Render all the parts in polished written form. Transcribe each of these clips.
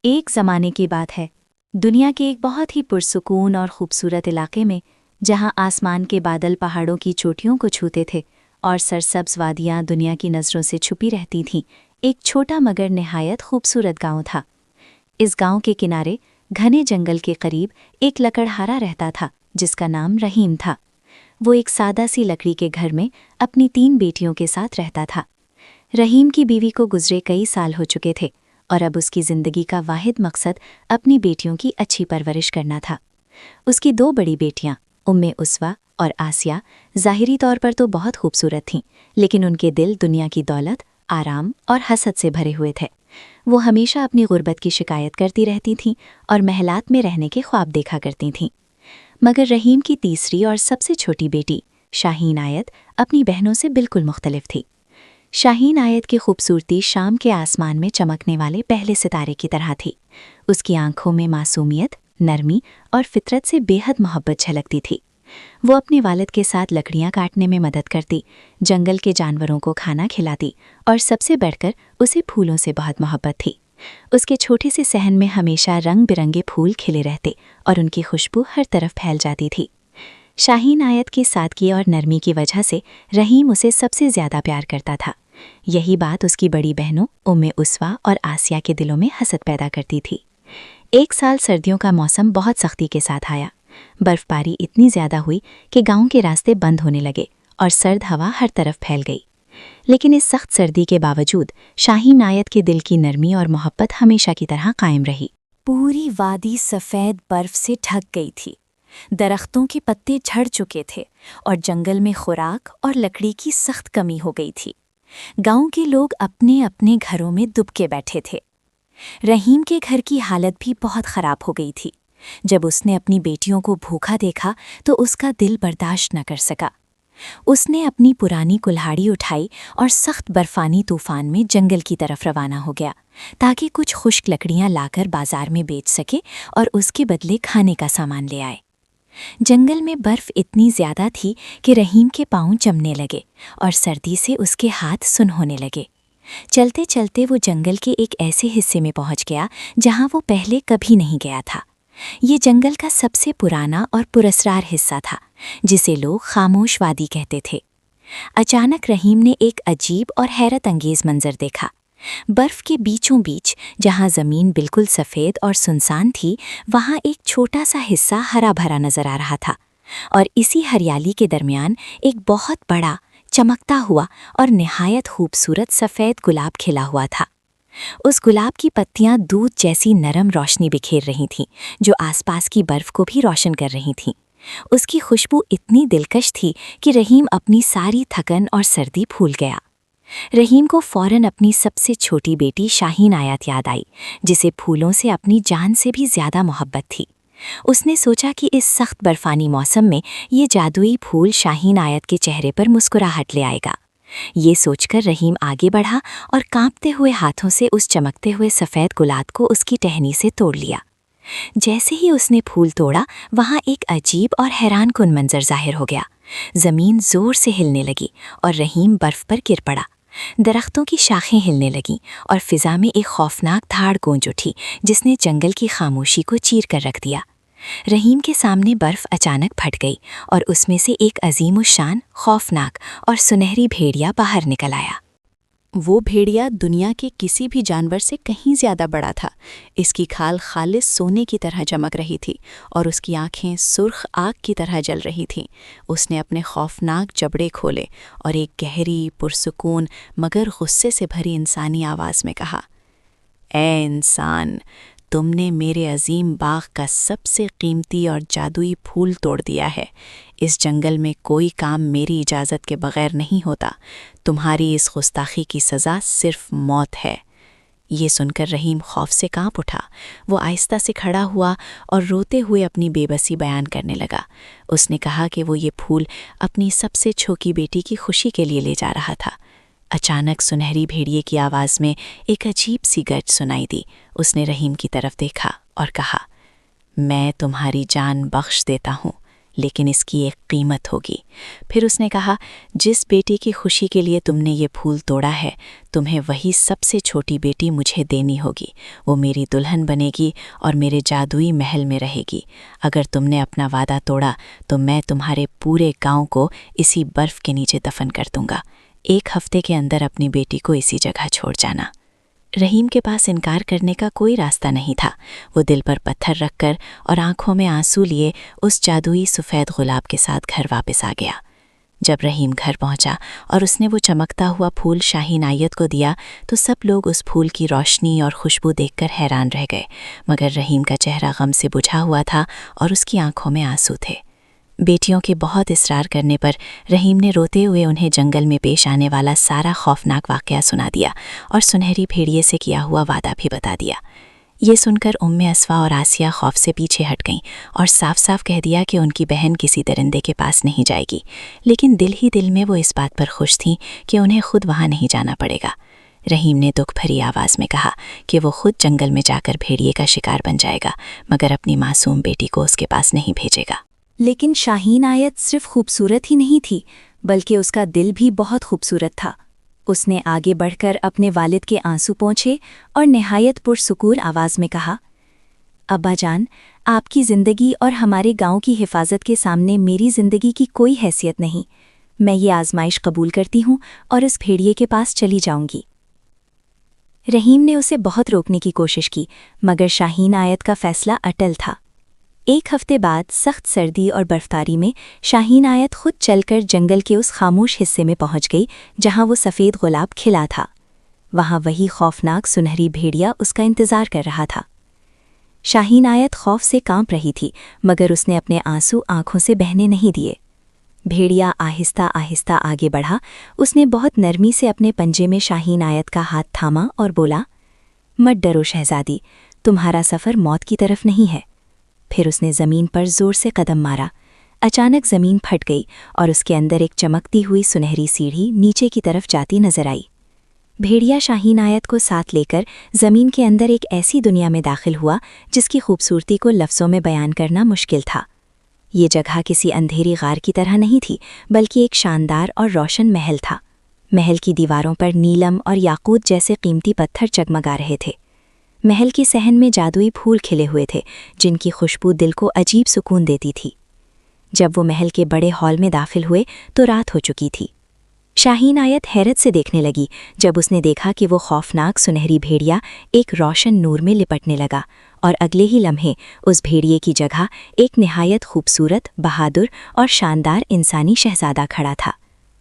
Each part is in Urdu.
ایک زمانے کی بات ہے، دنیا کے ایک بہت ہی پرسکون اور خوبصورت علاقے میں، جہاں آسمان کے بادل پہاڑوں کی چوٹیوں کو چھوتے تھے اور سرسبز وادیاں دنیا کی نظروں سے چھپی رہتی تھیں، ایک چھوٹا مگر نہایت خوبصورت گاؤں تھا۔ اس گاؤں کے کنارے گھنے جنگل کے قریب ایک لکڑہارا رہتا تھا جس کا نام رحیم تھا۔ وہ ایک سادہ سی لکڑی کے گھر میں اپنی 3 بیٹیوں کے ساتھ رہتا تھا۔ رحیم کی بیوی کو گزرے کئی سال ہو چکے تھے اور اب اس کی زندگی کا واحد مقصد اپنی بیٹیوں کی اچھی پرورش کرنا تھا۔ اس کی 2 بڑی بیٹیاں اسوا اور آسیہ ظاہری طور پر تو بہت خوبصورت تھیں، لیکن ان کے دل دنیا کی دولت، آرام اور حسد سے بھرے ہوئے تھے۔ وہ ہمیشہ اپنی غربت کی شکایت کرتی رہتی تھیں اور محلات میں رہنے کے خواب دیکھا کرتی تھیں۔ مگر رحیم کی تیسری اور سب سے چھوٹی بیٹی شاہین آیت اپنی بہنوں سے بالکل مختلف تھی۔ شاہین آیت کی خوبصورتی شام کے آسمان میں چمکنے والے پہلے ستارے کی طرح تھی۔ اس کی آنکھوں میں معصومیت، نرمی اور فطرت سے بے حد محبت جھلکتی تھی۔ وہ اپنے والد کے ساتھ لکڑیاں کاٹنے میں مدد کرتی، جنگل کے جانوروں کو کھانا کھلاتی اور سب سے بڑھ کر اسے پھولوں سے بہت محبت تھی۔ اس کے چھوٹے سے صحن میں ہمیشہ رنگ برنگے پھول کھلے رہتے اور ان کی خوشبو ہر طرف پھیل جاتی تھی۔ شاہین آیت کی سادگی اور نرمی کی وجہ سے رحیم اسے سب سے زیادہ پیار کرتا تھا۔ یہی بات اس کی بڑی بہنوں اسوا اور آسیہ کے دلوں میں حسد پیدا کرتی تھی۔ ایک سال سردیوں کا موسم بہت سختی کے ساتھ آیا۔ برف باری اتنی زیادہ ہوئی کہ گاؤں کے راستے بند ہونے لگے اور سرد ہوا ہر طرف پھیل گئی۔ لیکن اس سخت سردی کے باوجود شاہین آیت کے دل کی نرمی اور محبت ہمیشہ کی طرح قائم رہی۔ پوری وادی سفید برف سے ڈھک گئی تھی، درختوں کے پتے جھڑ چکے تھے اور جنگل میں خوراک اور لکڑی کی سخت کمی ہو گئی تھی۔ گاؤں کے لوگ اپنے اپنے گھروں میں دبکے بیٹھے تھے۔ رحیم کے گھر کی حالت بھی بہت خراب ہو گئی تھی۔ جب اس نے اپنی بیٹیوں کو بھوکا دیکھا تو اس کا دل برداشت نہ کر سکا۔ اس نے اپنی پرانی کلہاڑی اٹھائی اور سخت برفانی طوفان میں جنگل کی طرف روانہ ہو گیا تاکہ کچھ خشک لکڑیاں لا کر بازار میں بیچ سکے اور اس کے بدلے کھانے کا سامان لے آئے۔ جنگل میں برف اتنی زیادہ تھی کہ رحیم کے پاؤں جمنے لگے اور سردی سے اس کے ہاتھ سن ہونے لگے۔ چلتے چلتے وہ جنگل کے ایک ایسے حصے میں پہنچ گیا جہاں وہ پہلے کبھی نہیں گیا تھا۔ یہ جنگل کا سب سے پرانا اور پراسرار حصہ تھا، جسے لوگ خاموش وادی کہتے تھے۔ اچانک رحیم نے ایک عجیب اور حیرت انگیز منظر دیکھا۔ برف کے بیچوں بیچ، جہاں زمین بالکل سفید اور سنسان تھی، وہاں ایک چھوٹا سا حصہ ہرا بھرا نظر آ رہا تھا، اور اسی ہریالی کے درمیان ایک بہت بڑا، چمکتا ہوا اور نہایت خوبصورت سفید گلاب کھلا ہوا تھا۔ اس گلاب کی پتیاں دودھ جیسی نرم روشنی بکھیر رہی تھیں جو آس پاس کی برف کو بھی روشن کر رہی تھیں۔ اس کی خوشبو اتنی دلکش تھی کہ رحیم اپنی ساری تھکن اور سردی بھول گیا۔ رحیم کو فوراً اپنی سب سے چھوٹی بیٹی شاہین آیت یاد آئی، جسے پھولوں سے اپنی جان سے بھی زیادہ محبت تھی۔ اس نے سوچا کہ اس سخت برفانی موسم میں یہ جادوئی پھول شاہین آیت کے چہرے پر مسکراہٹ لے آئے گا۔ یہ سوچ کر رحیم آگے بڑھا اور کانپتے ہوئے ہاتھوں سے اس چمکتے ہوئے سفید گلاب کو اس کی ٹہنی سے توڑ لیا۔ جیسے ہی اس نے پھول توڑا، وہاں ایک عجیب اور حیران کن منظر ظاہر ہو گیا۔ زمین زور سے ہلنے لگی اور رحیم برف پر گر پڑا۔ درختوں کی شاخیں ہلنے لگیں اور فضا میں ایک خوفناک دھاڑ گونج اٹھی جس نے جنگل کی خاموشی کو چیر کر رکھ دیا۔ رحیم کے سامنے برف اچانک پھٹ گئی اور اس میں سے ایک عظیم الشان، خوفناک اور سنہری بھیڑیا باہر نکل آیا۔ وہ بھیڑیا دنیا کے کسی بھی جانور سے کہیں زیادہ بڑا تھا۔ اس کی کھال خالص سونے کی طرح چمک رہی تھی اور اس کی آنکھیں سرخ آگ کی طرح جل رہی تھیں۔ اس نے اپنے خوفناک جبڑے کھولے اور ایک گہری، پرسکون مگر غصے سے بھری انسانی آواز میں کہا، اے انسان، تم نے میرے عظیم باغ کا سب سے قیمتی اور جادوئی پھول توڑ دیا ہے۔ اس جنگل میں کوئی کام میری اجازت کے بغیر نہیں ہوتا۔ تمہاری اس گستاخی کی سزا صرف موت ہے۔ یہ سن کر رحیم خوف سے کانپ اٹھا۔ وہ آہستہ سے کھڑا ہوا اور روتے ہوئے اپنی بے بسی بیان کرنے لگا۔ اس نے کہا کہ وہ یہ پھول اپنی سب سے چھوٹی بیٹی کی خوشی کے لیے لے جا رہا تھا۔ اچانک سنہری بھیڑیے کی آواز میں ایک عجیب سی گرج سنائی دی۔ اس نے رحیم کی طرف دیکھا اور کہا، میں تمہاری جان بخش دیتا ہوں، لیکن اس کی ایک قیمت ہوگی۔ پھر اس نے کہا، جس بیٹی کی خوشی کے لیے تم نے یہ پھول توڑا ہے، تمہیں وہی سب سے چھوٹی بیٹی مجھے دینی ہوگی۔ وہ میری دلہن بنے گی اور میرے جادوئی محل میں رہے گی۔ اگر تم نے اپنا وعدہ توڑا تو میں تمہارے پورے گاؤں کو اسی برف کے نیچے دفن کر دوں گا۔ 1 ہفتے کے اندر اپنی بیٹی کو اسی جگہ چھوڑ جانا۔ رحیم کے پاس انکار کرنے کا کوئی راستہ نہیں تھا۔ وہ دل پر پتھر رکھ کر اور آنکھوں میں آنسو لیے اس جادوئی سفید گلاب کے ساتھ گھر واپس آ گیا۔ جب رحیم گھر پہنچا اور اس نے وہ چمکتا ہوا پھول شاہین آیت کو دیا تو سب لوگ اس پھول کی روشنی اور خوشبو دیکھ کر حیران رہ گئے، مگر رحیم کا چہرہ غم سے بجھا ہوا تھا اور اس کی آنکھوں میں آنسو تھے۔ بیٹیوں کے بہت اصرار کرنے پر رحیم نے روتے ہوئے انہیں جنگل میں پیش آنے والا سارا خوفناک واقعہ سنا دیا اور سنہری بھیڑیے سے کیا ہوا وعدہ بھی بتا دیا۔ یہ سن کر اسوا اور آسیہ خوف سے پیچھے ہٹ گئیں اور صاف صاف کہہ دیا کہ ان کی بہن کسی درندے کے پاس نہیں جائے گی، لیکن دل ہی دل میں وہ اس بات پر خوش تھیں کہ انہیں خود وہاں نہیں جانا پڑے گا۔ رحیم نے دکھ بھری آواز میں کہا کہ وہ خود جنگل میں جا کر بھیڑیے کا شکار بن جائے گا، مگر اپنی معصوم بیٹی کو اس کے پاس نہیں بھیجے گا۔ لیکن شاہین آیت صرف خوبصورت ہی نہیں تھی، بلکہ اس کا دل بھی بہت خوبصورت تھا۔ اس نے آگے بڑھ کر اپنے والد کے آنسو پونچھے اور نہایت پرسکون آواز میں کہا، ابا جان، آپ کی زندگی اور ہمارے گاؤں کی حفاظت کے سامنے میری زندگی کی کوئی حیثیت نہیں۔ میں یہ آزمائش قبول کرتی ہوں اور اس بھیڑیے کے پاس چلی جاؤں گی۔ رحیم نے اسے بہت روکنے کی کوشش کی، مگر شاہین آیت کا فیصلہ اٹل تھا۔ 1 ہفتے بعد سخت سردی اور برفباری میں شاہین آیت خود چل کر جنگل کے اس خاموش حصے میں پہنچ گئی جہاں وہ سفید گلاب کھلا تھا۔ وہاں وہی خوفناک سنہری بھیڑیا اس کا انتظار کر رہا تھا۔ شاہین آیت خوف سے کانپ رہی تھی، مگر اس نے اپنے آنسو آنکھوں سے بہنے نہیں دیے۔ بھیڑیا آہستہ آہستہ آگے بڑھا۔ اس نے بہت نرمی سے اپنے پنجے میں شاہین آیت کا ہاتھ تھاما اور بولا، مت ڈرو شہزادی، تمہارا سفر موت کی طرف نہیں ہے۔ پھر اس نے زمین پر زور سے قدم مارا۔ اچانک زمین پھٹ گئی اور اس کے اندر ایک چمکتی ہوئی سنہری سیڑھی نیچے کی طرف جاتی نظر آئی۔ بھیڑیا شاہین آیت کو ساتھ لے کر زمین کے اندر ایک ایسی دنیا میں داخل ہوا جس کی خوبصورتی کو لفظوں میں بیان کرنا مشکل تھا۔ یہ جگہ کسی اندھیری غار کی طرح نہیں تھی، بلکہ ایک شاندار اور روشن محل تھا۔ محل کی دیواروں پر نیلم اور یاقوت جیسے قیمتی پتھر جگمگا رہے تھے۔ محل کے صحن میں جادوئی پھول کھلے ہوئے تھے جن کی خوشبو دل کو عجیب سکون دیتی تھی۔ جب وہ محل کے بڑے ہال میں داخل ہوئے تو رات ہو چکی تھی۔ شاہین آیت حیرت سے دیکھنے لگی جب اس نے دیکھا کہ وہ خوفناک سنہری بھیڑیا ایک روشن نور میں لپٹنے لگا اور اگلے ہی لمحے اس بھیڑیے کی جگہ ایک نہایت خوبصورت، بہادر اور شاندار انسانی شہزادہ کھڑا تھا۔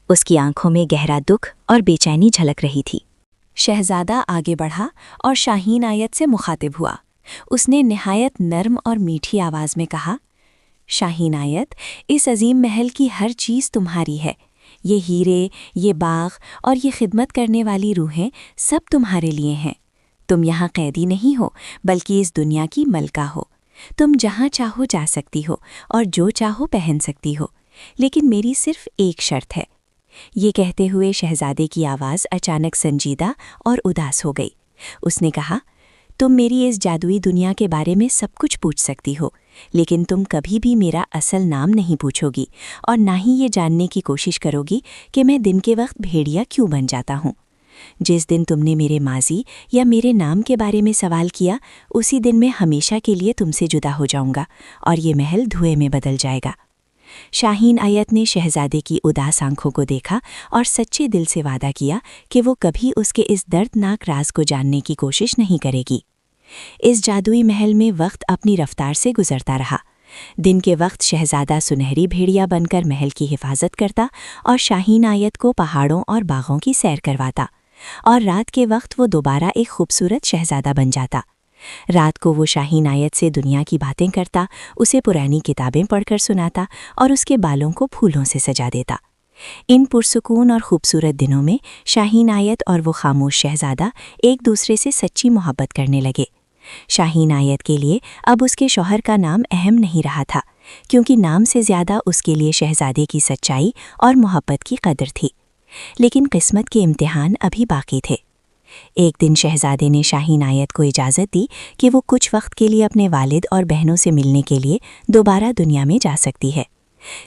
اس کی آنکھوں میں گہرا دکھ اور بے چینی جھلک رہی تھی۔ شہزادہ آگے بڑھا اور شاہین آیت سے مخاطب ہوا۔ اس نے نہایت نرم اور میٹھی آواز میں کہا، شاہین آیت، اس عظیم محل کی ہر چیز تمہاری ہے۔ یہ ہیرے، یہ باغ اور یہ خدمت کرنے والی روحیں سب تمہارے لیے ہیں۔ تم یہاں قیدی نہیں ہو، بلکہ اس دنیا کی ملکہ ہو۔ تم جہاں چاہو جا سکتی ہو اور جو چاہو پہن سکتی ہو، لیکن میری صرف ایک شرط ہے۔ یہ کہتے ہوئے شہزادے کی آواز اچانک سنجیدہ اور اداس ہو گئی۔ اس نے کہا، تم میری اس جادوئی دنیا کے بارے میں سب کچھ پوچھ سکتی ہو، لیکن تم کبھی بھی میرا اصل نام نہیں پوچھو گی اور نہ ہی یہ جاننے کی کوشش کرو گی کہ میں دن کے وقت بھیڑیا کیوں بن جاتا ہوں۔ جس دن تم نے میرے ماضی یا میرے نام کے بارے میں سوال کیا، اسی دن میں ہمیشہ کے لیے تم سے جدا ہو جاؤں گا اور یہ محل دھوئے میں بدل جائے گا۔ شاہین آیت نے شہزادے کی اداس آنکھوں کو دیکھا اور سچے دل سے وعدہ کیا کہ وہ کبھی اس کے اس دردناک راز کو جاننے کی کوشش نہیں کرے گی۔ اس جادوئی محل میں وقت اپنی رفتار سے گزرتا رہا۔ دن کے وقت شہزادہ سنہری بھیڑیا بن کر محل کی حفاظت کرتا اور شاہین آیت کو پہاڑوں اور باغوں کی سیر کرواتا، اور رات کے وقت وہ دوبارہ ایک خوبصورت شہزادہ بن جاتا۔ رات کو وہ شاہین آیت سے دنیا کی باتیں کرتا، اسے پرانی کتابیں پڑھ کر سناتا اور اس کے بالوں کو پھولوں سے سجا دیتا۔ ان پرسکون اور خوبصورت دنوں میں شاہین آیت اور وہ خاموش شہزادہ ایک دوسرے سے سچی محبت کرنے لگے۔ شاہین آیت کے لیے اب اس کے شوہر کا نام اہم نہیں رہا تھا، کیونکہ نام سے زیادہ اس کے لیے شہزادے کی سچائی اور محبت کی قدر تھی۔ لیکن قسمت کے امتحان ابھی باقی تھے۔ ایک دن شہزادے نے شاہین آیت کو اجازت دی کہ وہ کچھ وقت کے لیے اپنے والد اور بہنوں سے ملنے کے لیے دوبارہ دنیا میں جا سکتی ہے۔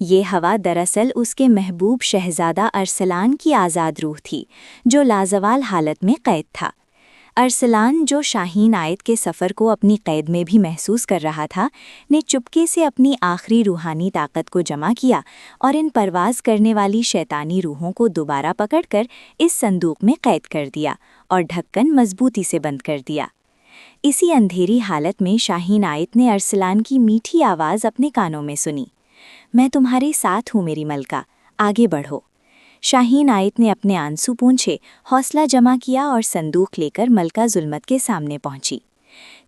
یہ ہوا دراصل اس کے محبوب شہزادہ ارسلان کی آزاد روح تھی جو لازوال حالت میں قید تھا۔ ارسلان، جو شاہین آیت کے سفر کو اپنی قید میں بھی محسوس کر رہا تھا، نے چپکے سے اپنی آخری روحانی طاقت کو جمع کیا اور ان پرواز کرنے والی شیطانی روحوں کو دوبارہ پکڑ کر اس صندوق میں قید کر دیا اور ڈھکن مضبوطی سے بند کر دیا۔ اسی اندھیری حالت میں شاہین آیت نے ارسلان کی میٹھی آواز اپنے کانوں میں سنی، میں تمہارے ساتھ ہوں میری ملکہ، آگے بڑھو۔ شاہین آیت نے اپنے آنسو پونچھے، حوصلہ جمع کیا اور صندوق لے کر ملکہ ظلمت کے سامنے پہنچی۔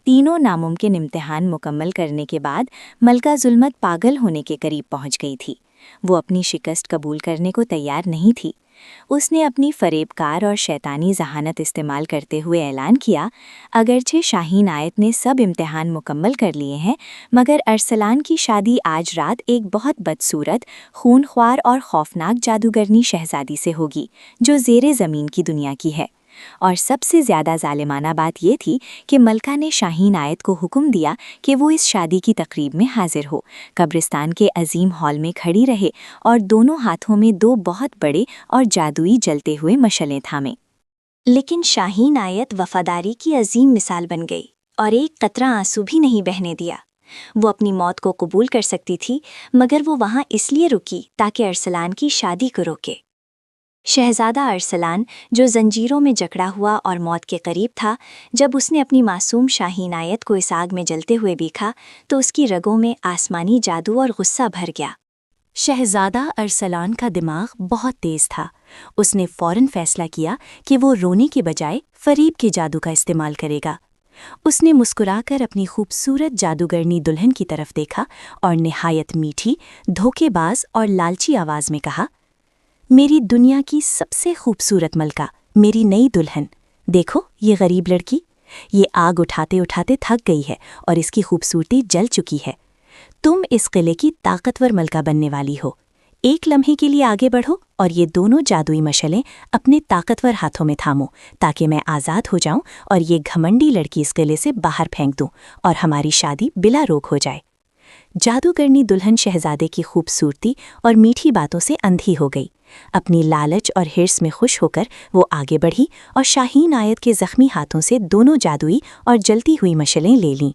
تینوں ناممکن امتحان مکمل کرنے کے بعد ملکہ ظلمت پاگل ہونے کے قریب پہنچ گئی تھی۔ وہ اپنی شکست قبول کرنے کو تیار نہیں تھی۔ اس نے اپنی فریب کار اور شیطانی ذہانت استعمال کرتے ہوئے اعلان کیا، اگرچہ شاہین آیت نے سب امتحان مکمل کر لیے ہیں، مگر ارسلان کی شادی آج رات ایک بہت بدصورت، خون خوار اور خوفناک جادوگرنی شہزادی سے ہوگی جو زیر زمین کی دنیا کی ہے۔ اور سب سے زیادہ ظالمانہ بات یہ تھی کہ ملکہ نے شاہین آیت کو حکم دیا کہ وہ اس شادی کی تقریب میں حاضر ہو، قبرستان کے عظیم ہال میں کھڑی رہے اور دونوں ہاتھوں میں 2 بہت بڑے اور جادوئی جلتے ہوئے مشعلیں تھامیں۔ لیکن شاہین آیت وفاداری کی عظیم مثال بن گئی اور ایک قطرہ آنسو بھی نہیں بہنے دیا۔ وہ اپنی موت کو قبول کر سکتی تھی، مگر وہ وہاں اس لیے رکی تاکہ ارسلان کی شادی کو روکے۔ شہزادہ ارسلان، جو زنجیروں میں جکڑا ہوا اور موت کے قریب تھا، جب اس نے اپنی معصوم شاہین آیت کو اس آگ میں جلتے ہوئے دیکھا تو اس کی رگوں میں آسمانی جادو اور غصہ بھر گیا۔ شہزادہ ارسلان کا دماغ بہت تیز تھا۔ اس نے فوراً فیصلہ کیا کہ وہ رونے کے بجائے فریب کے جادو کا استعمال کرے گا۔ اس نے مسکرا کر اپنی خوبصورت جادوگرنی دلہن کی طرف دیکھا اور نہایت میٹھی، دھوکے باز اور لالچی آواز میں کہا، میری دنیا کی سب سے خوبصورت ملکہ، میری نئی دلہن، دیکھو یہ غریب لڑکی، یہ آگ اٹھاتے اٹھاتے تھک گئی ہے اور اس کی خوبصورتی جل چکی ہے۔ تم اس قلعے کی طاقتور ملکہ بننے والی ہو۔ ایک لمحے کے لیے آگے بڑھو اور یہ دونوں جادوئی مشعلیں اپنے طاقتور ہاتھوں میں تھامو تاکہ میں آزاد ہو جاؤں اور یہ گھمنڈی لڑکی اس قلعے سے باہر پھینک دوں اور ہماری شادی بلا روک ہو جائے۔ جادوگرنی دلہن شہزادے کی خوبصورتی اور میٹھی باتوں سے اندھی ہو گئی۔ اپنی لالچ اور ہرس میں خوش ہو کر وہ آگے بڑھی اور شاہین آیت کے زخمی ہاتھوں سے دونوں جادوئی اور جلتی ہوئی مشعلیں لے لیں۔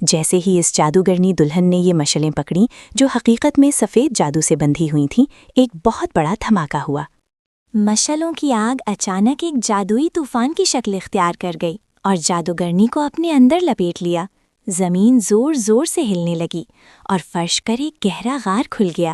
جیسے ہی اس جادوگرنی دلہن نے یہ مشعلیں پکڑیں جو حقیقت میں سفید جادو سے بندھی ہوئی تھیں، ایک بہت بڑا دھماکہ ہوا۔ مشعلوں کی آگ اچانک ایک جادوئی طوفان کی شکل اختیار کر گئی اور جادوگرنی کو اپنے اندر لپیٹ لیا۔ زمین زور زور سے ہلنے لگی اور فرش پر ایک گہرا غار کھل گیا۔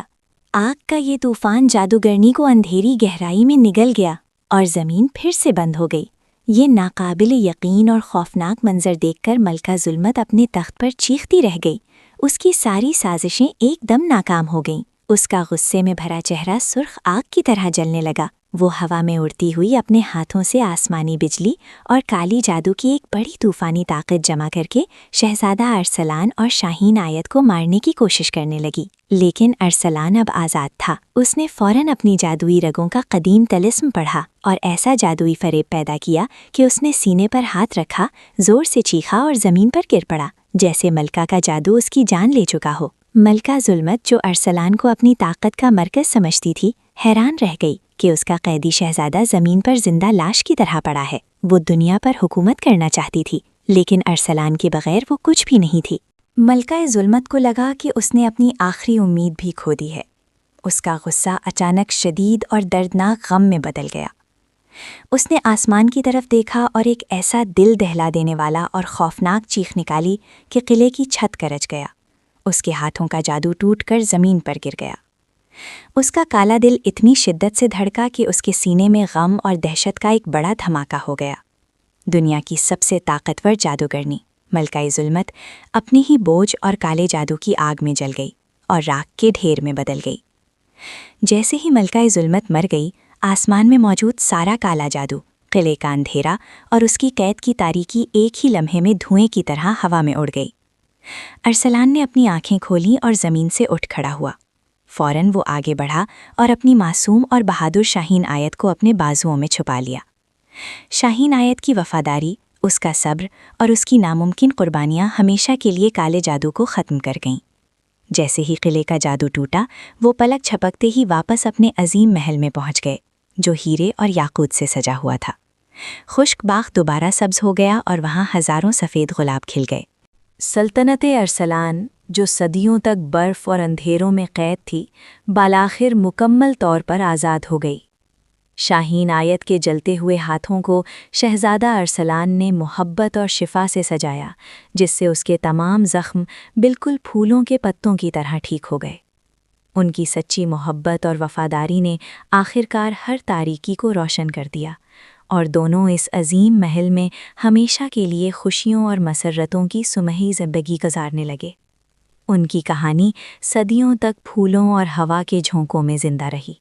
آگ کا یہ طوفان جادوگرنی کو اندھیری گہرائی میں نگل گیا اور زمین پھر سے بند ہو گئی۔ یہ ناقابل یقین اور خوفناک منظر دیکھ کر ملکہ ظلمت اپنے تخت پر چیختی رہ گئی۔ اس کی ساری سازشیں ایک دم ناکام ہو گئیں۔ اس کا غصے میں بھرا چہرہ سرخ آگ کی طرح جلنے لگا۔ وہ ہوا میں اڑتی ہوئی اپنے ہاتھوں سے آسمانی بجلی اور کالی جادو کی ایک بڑی طوفانی طاقت جمع کر کے شہزادہ ارسلان اور شاہین آیت کو مارنے کی کوشش کرنے لگی۔ لیکن ارسلان اب آزاد تھا۔ اس نے فوراً اپنی جادوئی رگوں کا قدیم طلسم پڑھا اور ایسا جادوئی فریب پیدا کیا کہ اس نے سینے پر ہاتھ رکھا، زور سے چیخا اور زمین پر گر پڑا، جیسے ملکہ کا جادو اس کی جان لے چکا ہو۔ ملکہ ظلمت، جو ارسلان کو اپنی طاقت کا مرکز سمجھتی تھی، حیران رہ گئی کہ اس کا قیدی شہزادہ زمین پر زندہ لاش کی طرح پڑا ہے۔ وہ دنیا پر حکومت کرنا چاہتی تھی، لیکن ارسلان کے بغیر وہ کچھ بھی نہیں تھی۔ ملکہ ظلمت کو لگا کہ اس نے اپنی آخری امید بھی کھو دی ہے۔ اس کا غصہ اچانک شدید اور دردناک غم میں بدل گیا۔ اس نے آسمان کی طرف دیکھا اور ایک ایسا دل دہلا دینے والا اور خوفناک چیخ نکالی کہ قلعے کی چھت گرج گیا۔ اس کے ہاتھوں کا جادو ٹوٹ کر زمین پر گر گیا۔ اس کا کالا دل اتنی شدت سے دھڑکا کہ اس کے سینے میں غم اور دہشت کا ایک بڑا دھماکہ ہو گیا۔ دنیا کی سب سے طاقتور جادوگرنی ملکہ ظلمت اپنی ہی بوجھ اور کالے جادو کی آگ میں جل گئی اور راکھ کے ڈھیر میں بدل گئی۔ جیسے ہی ملکہ ظلمت مر گئی، آسمان میں موجود سارا کالا جادو، قلعے کا اندھیرا اور اس کی قید کی تاریکی ایک ہی لمحے میں دھوئیں کی طرح ہوا میں اڑ گئی۔ ارسلان نے اپنی آنکھیں کھولیں اور زمین سے اٹھ کھڑا ہوا۔ فوراً وہ آگے بڑھا اور اپنی معصوم اور بہادر شاہین آیت کو اپنے بازوؤں میں چھپا لیا۔ شاہین آیت کی وفاداری، اس کا صبر اور اس کی ناممکن قربانیاں ہمیشہ کے لیے کالے جادو کو ختم کر گئیں۔ جیسے ہی قلعے کا جادو ٹوٹا وہ پلک چھپکتے ہی واپس اپنے عظیم محل میں پہنچ گئے جو ہیرے اور یاقوت سے سجا ہوا تھا۔ خشک باغ دوبارہ سبز ہو گیا اور وہاں ہزاروں سفید گلاب کھل گئے۔ سلطنت ارسلان جو صدیوں تک برف اور اندھیروں میں قید تھی بالآخر مکمل طور پر آزاد ہو گئی۔ شاہین آیت کے جلتے ہوئے ہاتھوں کو شہزادہ ارسلان نے محبت اور شفا سے سجایا، جس سے اس کے تمام زخم بالکل پھولوں کے پتوں کی طرح ٹھیک ہو گئے۔ ان کی سچی محبت اور وفاداری نے آخرکار ہر تاریکی کو روشن کر دیا، اور دونوں اس عظیم محل میں ہمیشہ کے لیے خوشیوں اور مسرتوں کی سمہی زندگی گزارنے لگے۔ ان کی کہانی صدیوں تک پھولوں اور ہوا کے جھونکوں میں زندہ رہی۔